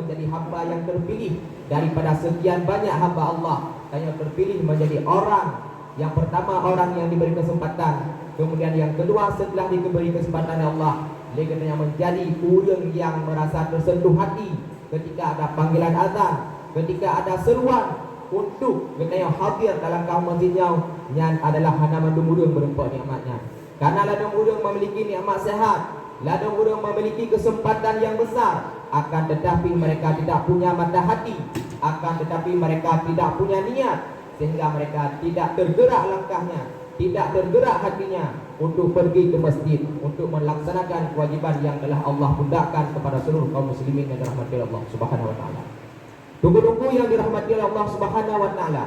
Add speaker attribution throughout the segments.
Speaker 1: menjadi hamba yang terpilih daripada sekian banyak hamba Allah. Tanya terpilih menjadi orang yang pertama, orang yang diberi kesempatan. Kemudian yang kedua, setelah diberi kesempatan Allah, legendanya menjadi orang yang merasa tersentuh hati ketika ada panggilan azan, ketika ada seruan untuk legendanya hadir dalam kaum masjidnya. Yang adalah hana mandung-mandung berempat nikmatnya. Karena ladang urang memiliki nikmat sehat, ladang urang memiliki kesempatan yang besar, akan tetapi mereka tidak punya mata hati, akan tetapi mereka tidak punya niat, sehingga mereka tidak tergerak langkahnya, tidak tergerak hatinya untuk pergi ke masjid, untuk melaksanakan kewajiban yang telah Allah pundakkan kepada seluruh kaum muslimin yang dirahmati Allah Subhanahu wa taala. Tunggu-tunggu yang dirahmati Allah Subhanahu wa taala,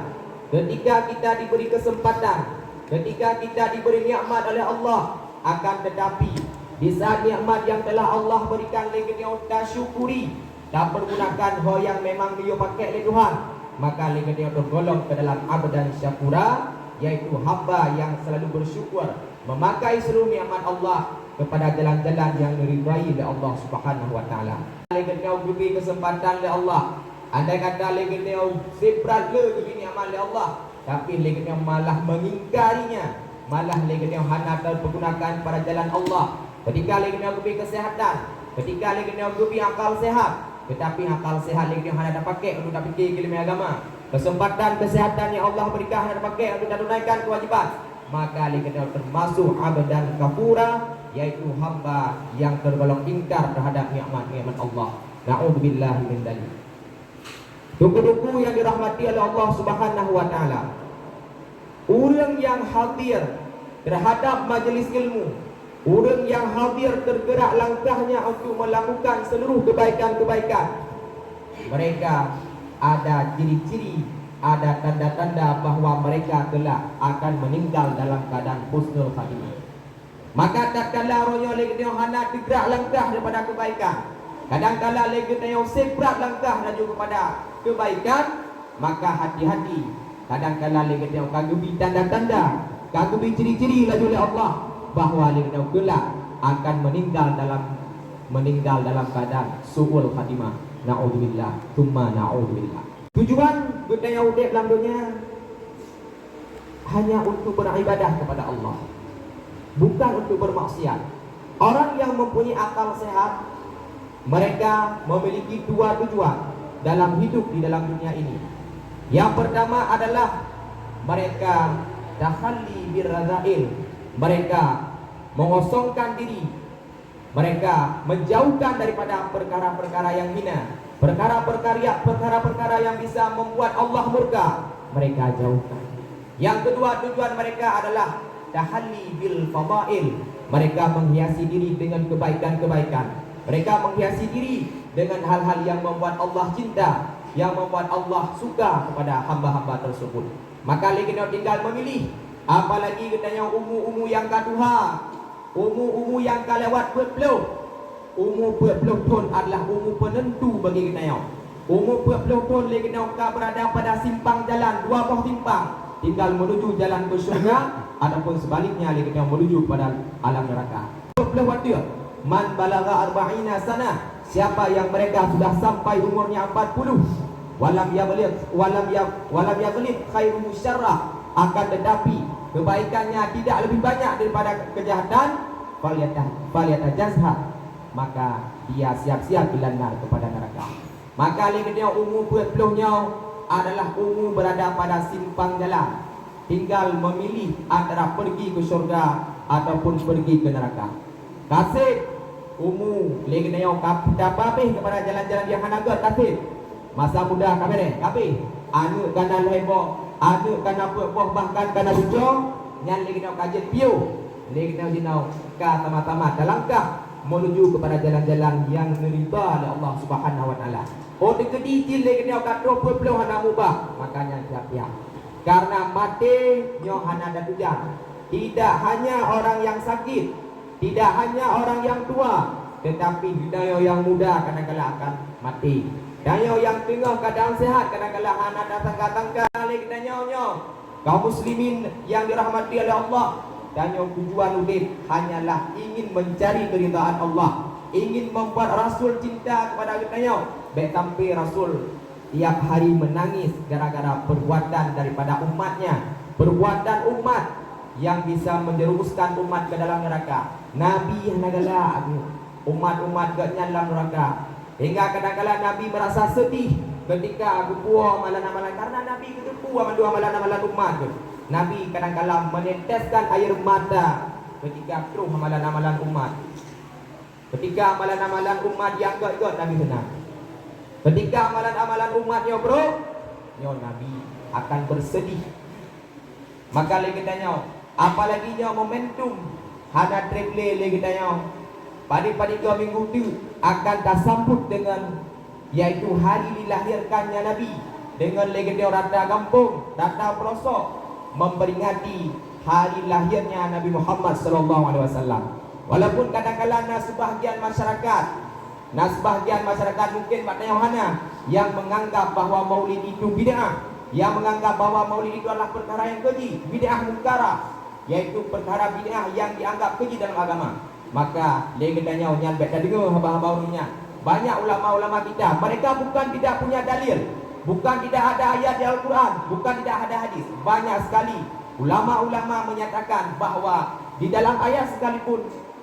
Speaker 1: ketika kita diberi kesempatan, ketika kita diberi nikmat oleh Allah, akan tetapi di saat nikmat yang telah Allah berikan lagi kita syukuri dan pergunakan hal yang memang dia pakai oleh Tuhan, maka lagi dia tergolong ke dalam abdan syakura, yaitu hamba yang selalu bersyukur, memakai seluruh nikmat Allah kepada jalan-jalan yang diridai oleh Allah Subhanahu wa taala. Lagi dia diberi kesempatan oleh Allah, andai kata lagi dia sebrat le diberi nikmat oleh Allah, tapi legenda malah mengingkarinya, malah legenda hana terpergunakan pada jalan Allah. Ketika legenda beri kesehatan, ketika legenda beri akal sehat, tetapi akal sehat legenda hana dah pakai untuk nak fikir ilmu agama. Kesempatan kesehatan yang Allah berikan hana pakai untuk tunaikan kewajiban, maka legenda termasuk abdan kafura, yaitu hamba yang tergolong ingkar terhadap nikmat-nikmat Allah. Na'udzubillahi min dzalik. Tunggu-tunggu yang dirahmati oleh Allah Subhanahu wa taala, orang yang hadir terhadap majlis ilmu, orang yang hadir tergerak langkahnya untuk melakukan seluruh kebaikan-kebaikan, mereka ada ciri-ciri, ada tanda-tanda bahawa mereka kelak akan meninggal dalam keadaan husnul khatimah. Maka tak kala ronya lagi hana tergerak langkah daripada kebaikan, kadang-kala lagi tanya sebrat langkah menuju kepada kebaikan, maka hati-hati. Kadang-kala lagi tanya kagubi tanda-tanda, kagubi ciri-ciri laju oleh Allah bahawa lagi tanya kelak akan meninggal dalam keadaan su'ul khatimah. Na'udzubillah, thumma na'udzubillah. Tujuan budaya udek dalam dunia hanya untuk beribadah kepada Allah, bukan untuk bermaksiat. Orang yang mempunyai akal sehat, mereka memiliki dua tujuan dalam hidup di dalam dunia ini. Yang pertama adalah mereka takhalli birrazail, mereka mengosongkan diri, mereka menjauhkan daripada perkara-perkara yang hina, perkara-perkara yang bisa membuat Allah murka, mereka jauhkan. Yang kedua tujuan mereka adalah tahalli bil fadail, mereka menghiasi diri dengan kebaikan-kebaikan. Mereka menghiasi diri dengan hal-hal yang membuat Allah cinta, yang membuat Allah suka kepada hamba-hamba tersebut. Maka lagi kita tinggal memilih. Apalagi katanya umur-umur yang kaduha, umur-umur yang kalewat berpeluh. Umur berpeluh tahun adalah umur penentu bagi kita. Umur berpeluh tahun lagi kita berada pada simpang jalan, dua buah simpang, tinggal menuju jalan ke syurga ataupun sebaliknya lagi kita menuju pada alam neraka. Berpeluh waktu man balagha arba'ina sana, siapa yang mereka sudah sampai umurnya 40, walam yaghliq khairu syarrah, akan tetapi kebaikannya tidak lebih banyak daripada kejahatan, falyatajazha, maka dia siap-siap dilandar kepada neraka. Maka dia umur berpeluhnya adalah umur berada pada simpang jalan, tinggal memilih antara pergi ke syurga ataupun pergi ke neraka. Kasih umur lagi nayau kapapih kepada jalan-jalan yang hanagat kasih. Masa muda kami kapih anu kana lebo, anu kana buah bahkan kana hijau, nyan lagi nayau kajet piu, lagi nayau dinau ka tama-tama dalangkah menuju kepada jalan-jalan yang diridha oleh Allah Subhanahu wa taala. Oh dikecil lagi nayau ka 20 hana mubah, makanya siap-siap. Karena mati nyo hana ada tujuan. Tidak hanya orang yang sakit, tidak hanya orang yang tua, tetapi daya yang muda kadang-kadang akan mati. Daya yang tengah keadaan sehat kadang-kadang hana datang-datang kali kita nyo. Kaum muslimin yang dirahmati oleh Allah, dan yang tujuan hidup hanyalah ingin mencari keridhaan Allah, ingin membuat Rasul cinta kepada kita nyo, baik sampai Rasul tiap hari menangis gara-gara perbuatan daripada umatnya, perbuatan umat yang bisa menjerumuskan umat ke dalam neraka. Nabi yang nagala umat-umat ke dalam neraka, hingga kadang-kadang Nabi merasa sedih ketika aku buang amalan-amalan, karena Nabi ketepu amalan-amalan umat. Nabi kadang-kadang meneteskan air mata ketika terus amalan-amalan umat. Ketika amalan-amalan umat yang got-got, Nabi senang. Ketika amalan-amalan umatnya bro, Nabi akan bersedih. Maka lagi tanya, apalagi momentum hana triple lagi tanya, pada 2 minggu itu akan tersambut dengan yaitu hari dilahirkannya Nabi, dengan legenda rata kampung, rata pelosok memperingati hari lahirnya Nabi Muhammad SAW. Walaupun kadang-kadang sebahagian masyarakat mungkin maknanya mana yang menganggap bahwa maulid itu bid'ah, yang menganggap bahwa maulid itu adalah perkara yang keji, bid'ah mungkara, yaitu perkara bid'ah yang dianggap keji dalam agama. Maka legendanya nyan baik dah dengar haba-haba urunya. Banyak ulama-ulama kita, mereka bukan tidak punya dalil, bukan tidak ada ayat di Al-Quran, bukan tidak ada hadis. Banyak sekali ulama-ulama menyatakan bahwa di dalam ayat sekalipun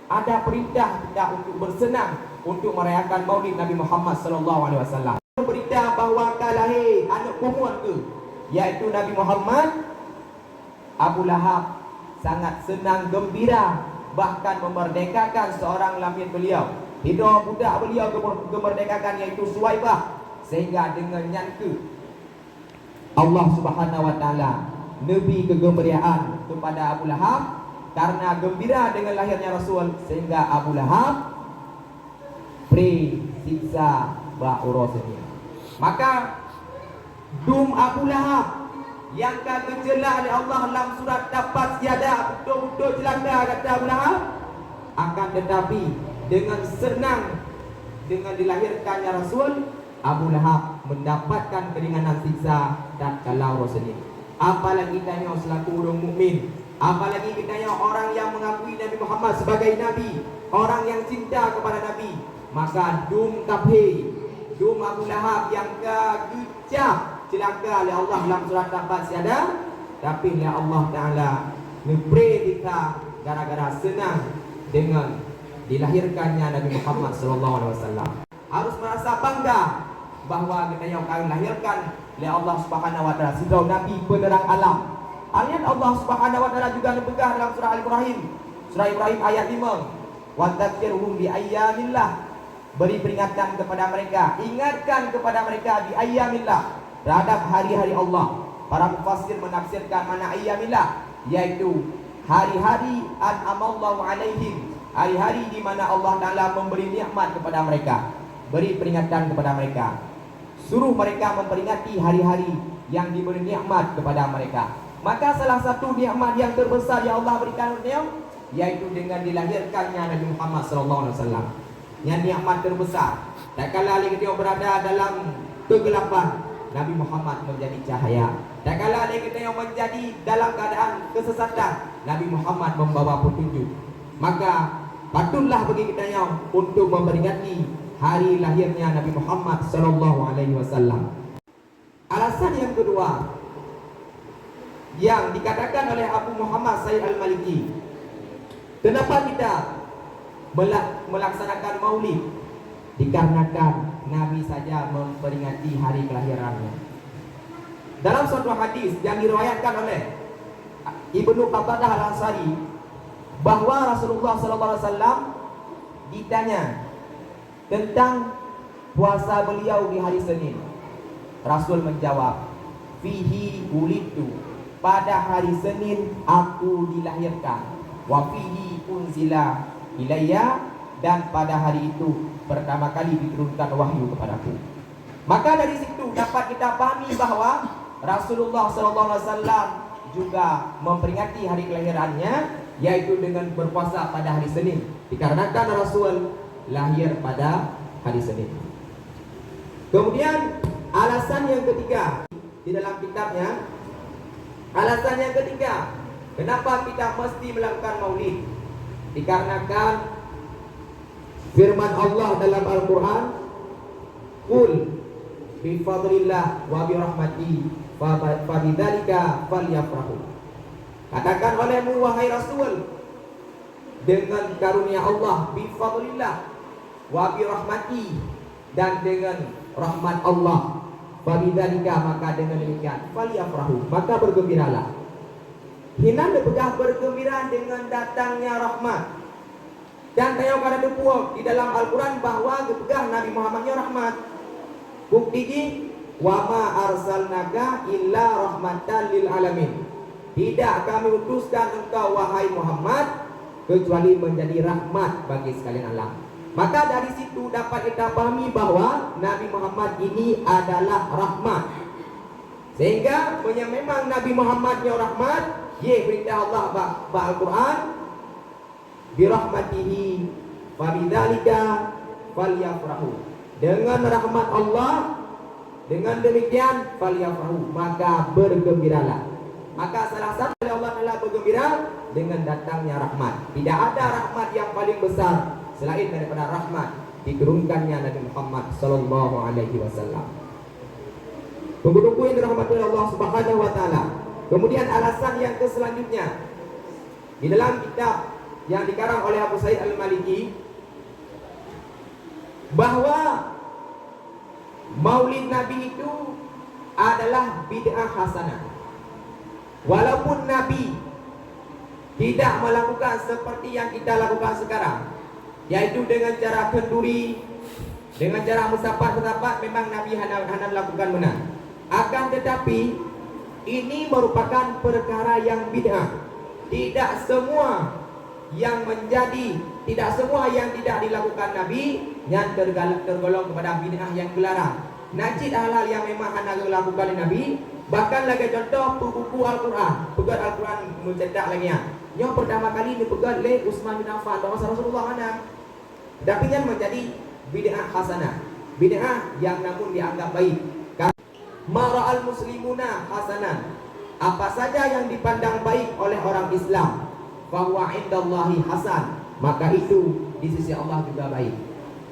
Speaker 1: ada perintah kita untuk bersenang untuk merayakan maulid Nabi Muhammad SAW. Berita bahawa kalahir anak perempuan ke, yaitu Nabi Muhammad, Abu Lahab sangat senang gembira, bahkan memerdekakan seorang lamin beliau, hidup budak beliau kemerdekakan, yaitu Suwaibah. Sehingga dengan nyangka Allah Subhanahu Wa Taala Nabi kegembiraan kepada Abu Lahab karena gembira dengan lahirnya Rasul, sehingga Abu Lahab siksa ba'urosnya. Maka dum Abu Lahab yang kejela oleh Allah dalam surat dapat siada betul-betul celaka kata Abu Lahab, akan tetapi dengan senang dengan dilahirkannya Rasul, Abu Lahab mendapatkan keringanan siksa dan kalau Rasulnya. Apalagi tanya selaku orang mukmin, apalagi kita yang orang yang mengakui Nabi Muhammad sebagai Nabi, orang yang cinta kepada Nabi, maka dum Abu Lahab yang kegecah celaka oleh Allah dalam surat Tabat siada, tapi oleh Allah Ta'ala memberi kita gara-gara senang dengan dilahirkannya Nabi Muhammad SAW. Harus merasa bangga bahawa kita yang akan dilahirkan oleh Allah Subhanahu Wa Ta'ala sebagai Nabi penerang alam. Ayat Allah Subhanahu Wa Ta'ala juga dipegang dalam surah Al-Ibrahim, surah Ibrahim ayat 5. Wa dzakirhum bi ayyamillah, beri peringatan kepada mereka, ingatkan kepada mereka di ayyamillah, terhadap hari-hari Allah. Para mufassir menafsirkan mana ayyamillah, yaitu hari-hari an'amallahu alaihim, hari-hari di mana Allah Ta'ala memberi nikmat kepada mereka, beri peringatan kepada mereka, suruh mereka memperingati hari-hari yang diberi nikmat kepada mereka. Maka salah satu nikmat yang terbesar yang Allah berikan kepada, yaitu dengan dilahirkannya Nabi Muhammad SAW. Yang nikmat terbesar. Tak kala kita berada dalam kegelapan, Nabi Muhammad menjadi cahaya. Tak kala kita yang menjadi dalam keadaan kesesatan, Nabi Muhammad membawa petunjuk. Maka patutlah bagi kita yang untuk memperingati hari lahirnya Nabi Muhammad SAW. Alasan yang kedua yang dikatakan oleh Abu Muhammad Said Al-Maliki, kenapa kita melaksanakan maulid, dikarenakan Nabi saja memperingati hari kelahirannya. Dalam suatu hadis yang diriwayatkan oleh Ibnu Qatadah Al-Ansari, bahwa Rasulullah SAW ditanya tentang puasa beliau di hari Senin. Rasul menjawab, fihi ulitu, pada hari Senin aku dilahirkan, wa fihi unzila ilayya, dan pada hari itu pertama kali diturunkan wahyu kepadaku. Maka dari situ dapat kita pahami bahwa Rasulullah SAW juga memperingati hari kelahirannya, yaitu dengan berpuasa pada hari Senin, dikarenakan Rasul lahir pada hari Senin. Kemudian alasan yang ketiga di dalam kitabnya, alasan yang ketiga kenapa kita mesti melakukan maulid, dikarenakan firman Allah dalam Al-Quran, Qul bi fadlillah wa bi rahmati fa bidzalika falyafrahu. Katakan olehmu wahai Rasul, dengan karunia Allah, bi fadlillah wa bi rahmati, dan dengan rahmat Allah, fa bidzalika, maka dengan demikian falyafrahu, maka bergembiralah. Hinan depegah bergembira dengan datangnya rahmat. Dan tayo kada depuo di dalam Al-Quran bahwa depegah Nabi Muhammadnya rahmat. Bukti ini, wa ma arsalnaka illa rahmatan lil alamin. Tidak kami utuskan engkau wahai Muhammad kecuali menjadi rahmat bagi sekalian alam. Maka dari situ dapat kita pahami bahwa Nabi Muhammad ini adalah rahmat. Sehingga memang Nabi Muhammadnya rahmat, ye perintah Allah ba Al-Quran, birahmatihi fabidzalika falyafrahu. Dengan rahmat Allah, dengan demikian falyafrahu, maka bergembiralah. Maka salah satu dari Allah adalah bergembira dengan datangnya rahmat. Tidak ada rahmat yang paling besar selain daripada rahmat diturunkannya Nabi Muhammad sallallahu alaihi wasallam. Tunggu-tunggu yang dirahmati Allah Subhanahu wa taala. Kemudian alasan yang selanjutnya, di dalam kitab yang dikarang oleh Abu Sa'id Al-Maliki, bahwa Maulid Nabi itu adalah bid'ah hasanah. Walaupun Nabi tidak melakukan seperti yang kita lakukan sekarang, yaitu dengan cara kenduri, dengan cara musapat-musapat, memang Nabi hanya lakukan benar. Akan tetapi ini merupakan perkara yang bid'ah. Tidak semua yang tidak dilakukan Nabi yang tergolong kepada bid'ah yang dilarang. Najib hal-hal yang memang hanya dilakukan Nabi. Bahkan lagi contoh buku Al-Quran, pegat Al-Quran mencetak lagi ya. Yang pertama kali dipegat oleh Utsman bin Affan, bahwa Rasulullah mana. Tapi yang menjadi bid'ah hasanah, bid'ah yang namun dianggap baik. Mara'al muslimuna hasanan, apa saja yang dipandang baik oleh orang Islam, bahwa indallahi hasan, maka itu di sisi Allah juga baik.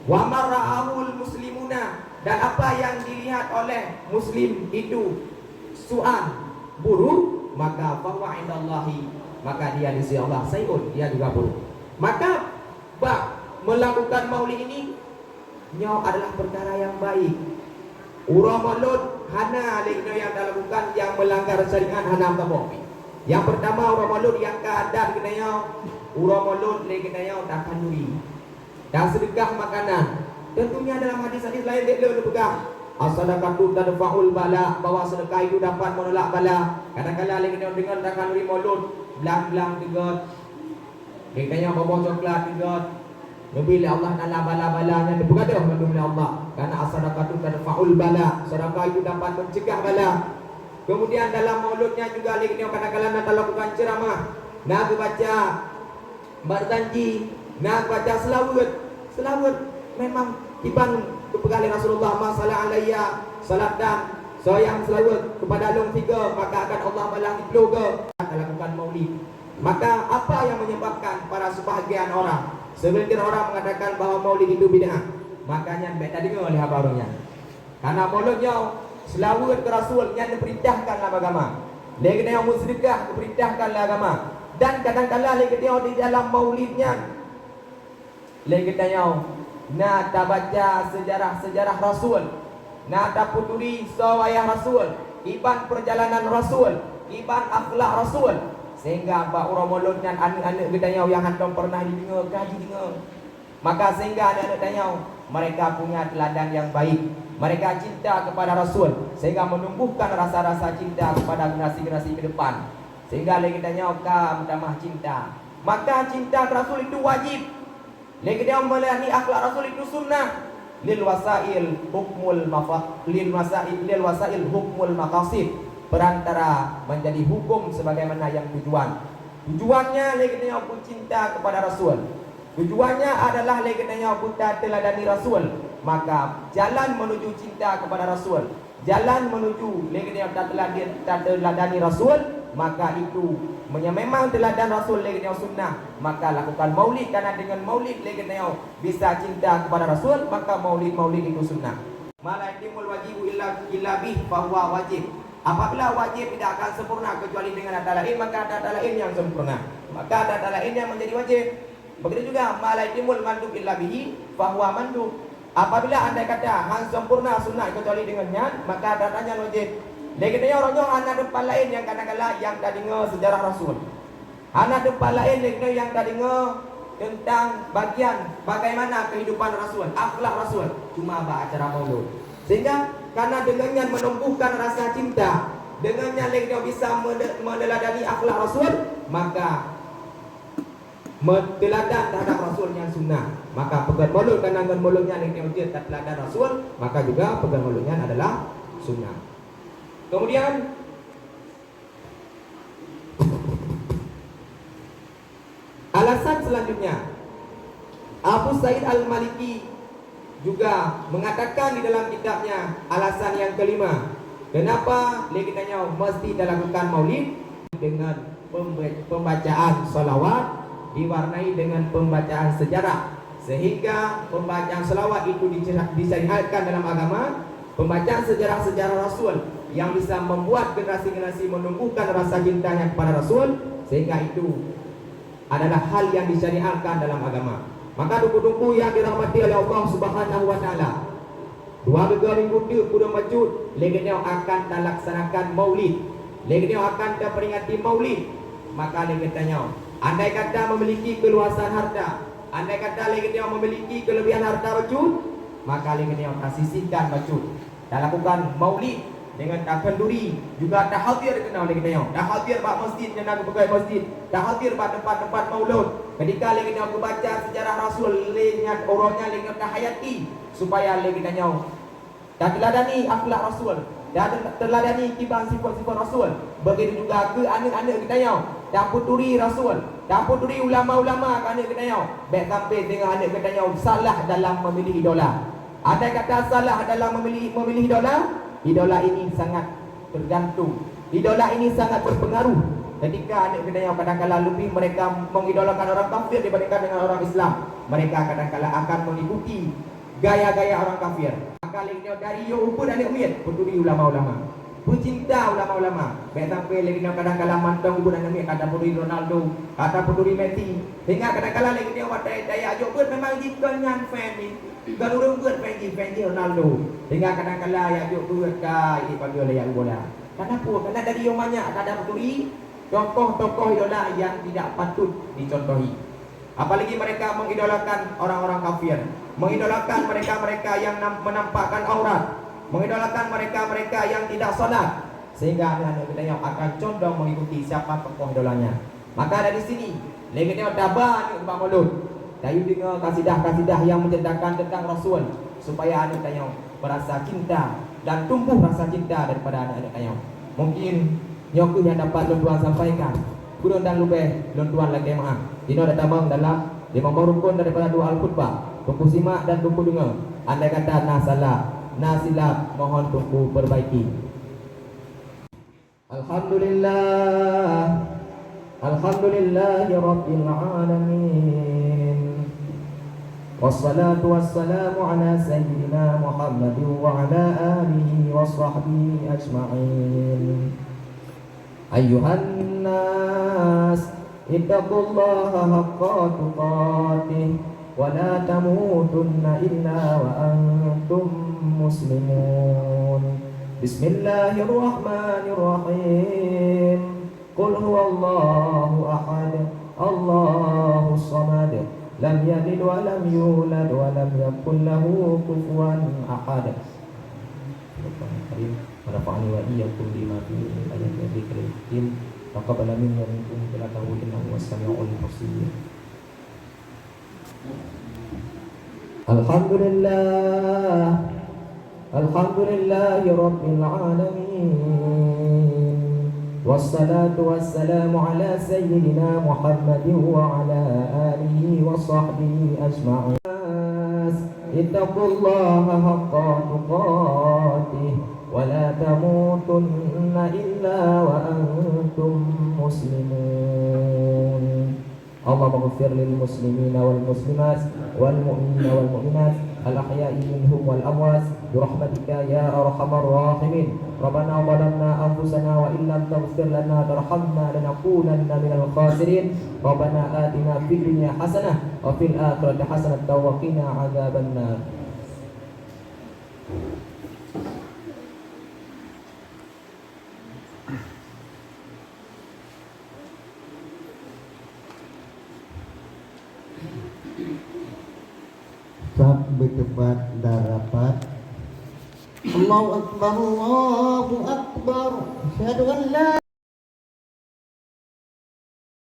Speaker 1: Wa mara'ahul muslimuna, dan apa yang dilihat oleh muslim itu su'an, buruk, maka bahwa indallahi, maka dia di sisi Allah sayun, dia juga buruk. Maka melakukan maulid ini adalah perkara yang baik. Urah maulud hana legno yang dilakukan yang melanggar syariat hana tabok. Yang pertama urah maulud yang keadaan kenanya, urah maulud le kenanya tak kanuri. Dan sedekah makanan. Tentunya dalam hadis-hadis lain dia pegang. As-sadaqatu tadfa'ul bala, bahwa sedekah itu dapat menolak bala. Kadang-kadang le kenanya dengan tak kanuri maulud, belang-belang tegot. Le kenanya bawa coklat tegot. Bila Allah nala bala-balanya dibuka dah oleh Allah. Karena as-sadaqatu tadfa'ul bala, sedekah itu dapat mencegah bala. Kemudian dalam mauludnya juga lagi kadang-kadang nak lakukan ceramah, nak baca berjanji, nak baca selawat memang tiban kepegali Rasulullah sallallahu alaihi salat dan sayang selawat kepada long tiga, maka akan Allah balas di keluarga lakukan maulid. Maka apa yang menyebabkan para sebahagian orang, sebagian orang mengatakan bahwa maulid itu bid'ah? Makanya baik tadi oleh habarunya. Karena maulidnya selawat ke Rasul yang diperintahkan dalam agama. Lagi yang musyrikah diperintahkan dalam agama. Dan kadang-kadang lagi dia di dalam maulidnya lagi yang nak baca sejarah-sejarah Rasul, nak puturi sawayah Rasul, iban perjalanan Rasul, iban akhlak Rasul. Sehingga Pak Uramulun dan anak-anak gedayau yang hantam pernah didengar, kaji dengar. Maka sehingga anak-anak gedayau mereka punya teladan yang baik. Mereka cinta kepada Rasul, sehingga menumbuhkan rasa-rasa cinta kepada generasi-generasi ke depan. Sehingga lagi gedayau utama cinta. Maka cinta ke Rasul itu wajib. Lagi gedayau melayani akhlak Rasul itu sunnah. Lil wasail hukmul maqasid. Perantara menjadi hukum sebagaimana yang tujuan. Tujuannya legenanya pun cinta kepada Rasul. Tujuannya adalah legenanya pun teladani Rasul. Maka jalan menuju cinta kepada Rasul, jalan menuju legenanya teladani Rasul, maka itu memang teladan Rasul legenanya sunnah. Maka lakukan maulid, karena dengan maulid legenanya bisa cinta kepada Rasul, maka maulid itu sunnah. Malaikumul wajibu illa bih fahuwa wajib. Apabila wajib tidak akan sempurna kecuali dengan data lain, maka data lain yang sempurna. Maka data lain yang menjadi wajib. Begitu juga malaikumul mandub illa bihi fahuwa mandub. Apabila andai kata han sempurna sunat kecuali dengannya, maka datanya wajib. Legatnya orangnya anak depan lain yang kadang-kadang yang dah dengar sejarah Rasul. Anak depan lain yang dah dengar tentang bagian bagaimana kehidupan Rasul, akhlak Rasul, cuma acara maulud. Sehingga karena dengannya menumbuhkan rasa cinta, dengannya dia bisa meneladani akhlak Rasul, maka teladan terhadap Rasul yang sunnah. Maka pegang maulud karena dengan mauludnya dia teladan Rasul, maka juga pegang mauludnya adalah sunnah. Kemudian alasan selanjutnya, Abu Sa'id Al-Maliki juga mengatakan di dalam kitabnya alasan yang kelima, kenapa kita mesti dilakukan maulid dengan pembacaan salawat diwarnai dengan pembacaan sejarah, sehingga pembacaan salawat itu disyariatkan dalam agama. Pembacaan sejarah-sejarah Rasul yang bisa membuat generasi-generasi menumbuhkan rasa cintanya kepada Rasul, sehingga itu adalah hal yang disyariatkan dalam agama. Maka duku-duku yang dirahmati oleh Allah Subhanahu wa taala, 2 minggu kudu majud legenda akan dilaksanakan maulid. Legenda akan diperingati maulid. Maka legendanya andai kata memiliki keluasan harta, andai kata legenda memiliki kelebihan harta baju, maka legenda kasisihkan baju dan lakukan maulid dengan tak kenduri, juga tak hadir kena oleh kita yang tak hadir pada masjid, yang pegawai masjid, tak hadir pada tempat-tempat maulud. Ketika lagi kita baca sejarah Rasul, lihat orangnya lagi kita hayati, supaya lagi kita yang tak teladani akhlak Rasul, tak teladani kibar sifat-sifat Rasul. Begitu juga ke anak-anak kita yang tak puturi Rasul, tak puturi ulama-ulama ke anak kita yang baik sampai dengan anak kita yang salah dalam memilih idola. Ada kata salah dalam memilih idola. Idola ini sangat tergantung. Idola ini sangat berpengaruh. Ketika anak kita yang kadang-kala lebih mereka mengidolakan orang kafir dibandingkan dengan orang Islam, mereka kadang-kala akan mengikuti gaya-gaya orang kafir. Maka dari Yahudi dan Umiyad peduli ulama-ulama, pecinta ulama-ulama. Baik sampai lagi kadang-kala mantang Yahudi dan Umiyad kata peduli Ronaldo, kata peduli Messi. Hingga kadang-kala lagi dia buat daya Yahudi memang jikannya fan ni. Kalau orang buat fan Ronaldo, hingga kadang-kala ya juk buat kai bagi oleh yang bola. Kenapa? Karena dari yang banyak kadang peduli tokoh-tokoh idola yang tidak patut dicontohi. Apalagi mereka mengidolakan orang-orang kafir, mengidolakan mereka-mereka yang menampakkan aurat, mengidolakan mereka-mereka yang tidak salat, sehingga anak-anak kita yang akan condong mengikuti siapa tokoh idolanya. Maka dari sini, legenda dabar ni Ubah Maulud. Dayu dengar kasidah-kasidah yang menceritakan tentang Rasul, supaya anak kita yang berasa cinta dan tumbuh rasa cinta daripada anak-anak kita. Mungkin nyoku yang dapat lontuan sampaikan, kurang dan lebih lontuan lagi maaf. Dino datang dalam 5 rukun daripada doa al-khutbah. Tunggu simak dan tunggu dengar. Andai kata na salah, na silap, mohon tunggu perbaiki. Alhamdulillah, alhamdulillahi rabbil alamin. Wassalatu wassalamu ala sayyidina Muhammadin wa ala alihi wa sahbihi ajma'in. Ayyuhan nas, ittaqullaha haqqa tuqatih wa la tamutunna illa wa antum muslimun. Bismillahirrahmanirrahim. Qul huwallahu ahad, Allahus samad, lam yalid wa lam yulad wa lam yakul lahu kufuwan ahad. Warafa'ani wa iyyakum bima fi ayati dzikril hakim. Taqabbal minni wa minkum innahu was-sami'ul basir. Alhamdulillah, alhamdulillahi rabbil alamin. Wassalatu wassalamu ala sayyidina Muhammadin wa ala alihi wa sahbihi ajma'in. Ittaqullaha haqqa tuqatih wa la tamutunna illa wa antum muslimun. Allahumma ighfir lil muslimina wal muslimat wal mu'minina wal mu'minat الأحياء منهم والأموات برحمتك يا أرحم الراحمين. ربنا ظلمنا أنفسنا وإن لم تغفر لنا وترحمنا لنكونن من الخاسرين. ربنا آتنا في الدنيا حسنة وفي الآخرة حسنة وقنا عذاب النار.
Speaker 2: Saat berdebat darapat. Allahu Akbar, Allahu Akbar. Asyhadu an la